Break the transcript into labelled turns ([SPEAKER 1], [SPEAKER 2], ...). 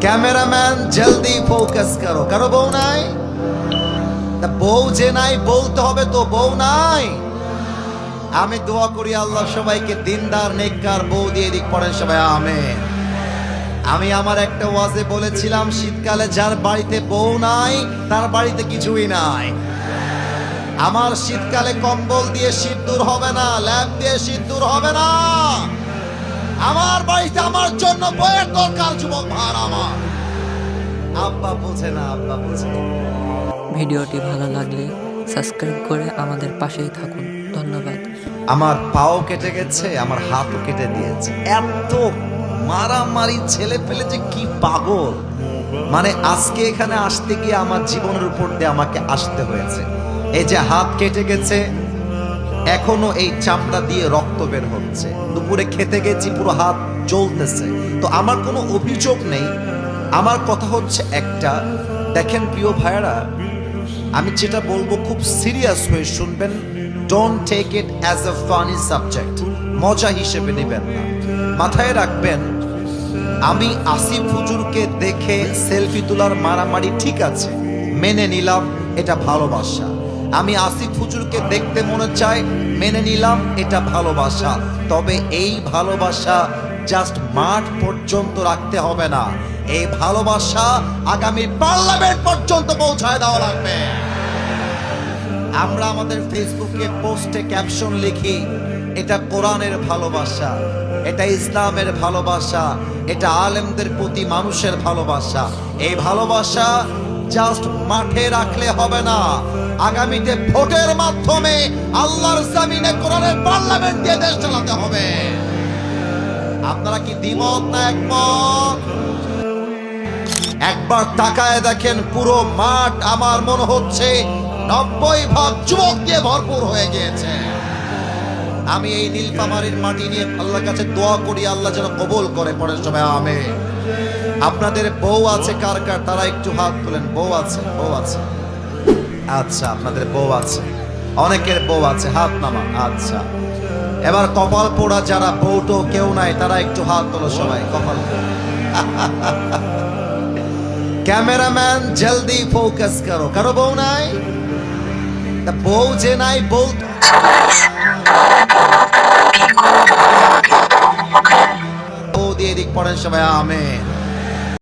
[SPEAKER 1] Cameraman জলদি focus করো। কারো বউ নাই? বউ যে নাই বলতে হবে তো, বউ নাই। আমি দোয়া করি আল্লাহ সবাইকে দিনদার নেককার বউ দিয়ে দিক। পড়েন সবাই আমিন। আমি আমার একটা ওয়াজে বলেছিলাম, শীতকালে যার বাড়িতে বউ নাই তার বাড়িতে কিছুই নাই। আমার শীতকালে কম্বল দিয়ে শীত দূর হবে না, ল্যাপ দিয়ে শীত দূর হবে না। আমার বাড়িতে আমার জন্য বইয়ের দরকার। যুবক ভাই আমার, আব্বা বোঝে না, আব্বা বোঝে না।
[SPEAKER 2] ভিডিওটি ভালো লাগলে সাবস্ক্রাইব করে আমাদের পাশেই থাকুন। ধন্যবাদ।
[SPEAKER 1] আমার পাও কেটে গেছে, আমার হাতও কেটে দিয়েছে। এত মারামারি ছেলে পেলে যে কি পাগল। মানে আজকে এখানে আসতে গিয়ে আমার জীবনের উপর দিয়ে আমাকে আসতে হয়েছে। এই যে হাত কেটে গেছে, এখনো এই চামড়া দিয়ে রক্ত বের হচ্ছে। দুপুরে খেতে গেছি, পুরো হাত জ্বলতেছে। তো আমার কোনো অভিযোগ নেই। আমার কথা হচ্ছে একটা, দেখেন প্রিয় ভাইয়েরা, আমি যেটা বলবো খুব সিরিয়াস হয়ে শুনবেন। Don't take it as a funny subject, মজা হিসেবে নেবেন না। মাথায় রাখবেন, আমি আসিফ হুজুরকে দেখে সেলফি তোলার মারামারি ঠিক আছে, মেনে নিলাম, এটা ভালোবাসা। আমি আসিফ হুজুরকে দেখতে মনে চায়, মেনে নিলাম, এটা ভালোবাসা। তবে এই ভালোবাসা জাস্ট মাঠ পর্যন্ত রাখতে হবে না। এই ভালোবাসা আগামী পার্লামেন্ট পর্যন্ত পৌঁছায় দেওয়া লাগবে। আমরা আমাদের ফেসবুকে পোস্টে ক্যাপশন লিখি, এটা কোরআনের ভালোবাসা, এটা ইসলামের ভালোবাসা, এটা আলেমদের প্রতি মানুষের ভালোবাসা। এই ভালোবাসা জাস্ট মাঠে রাখলে হবে না, আগামীতে ভোটের মাধ্যমে আল্লাহর জমিনে কোরআনের পার্লামেন্ট দিয়ে দেশ চালাতে হবে। আপনারা কি দ্বিমত না একমত? একবার তাকায় দেখেন পুরো মাঠ, আমার মনে হচ্ছে 90% যুবক দিয়ে ভরপুর হয়ে গিয়েছে। আমি এই নীলফামারীর মাটি নিয়ে আল্লাহর কাছে দোয়া করি, আল্লাহ যেন কবুল করে। পড়ে সবাই আমিন। আপনাদের বউ আছে কার কার, তারা একটু হাত তোলেন। বউ আছে? বউ আছে? আচ্ছা, আপনাদের বউ আছে, অনেকের বউ আছে, হাত নামান। আচ্ছা, এবার কপাল পোড়া যারা বউটো কেউ নাই, তারা একটু হাত তোলো সবাই। কপাল ক্যামেরাম্যান জলদি ফোকাস করো। কারো বউ নাই? বউ যে নাই বউ দিয়ে দিক। পড়েন সবাই আমিন।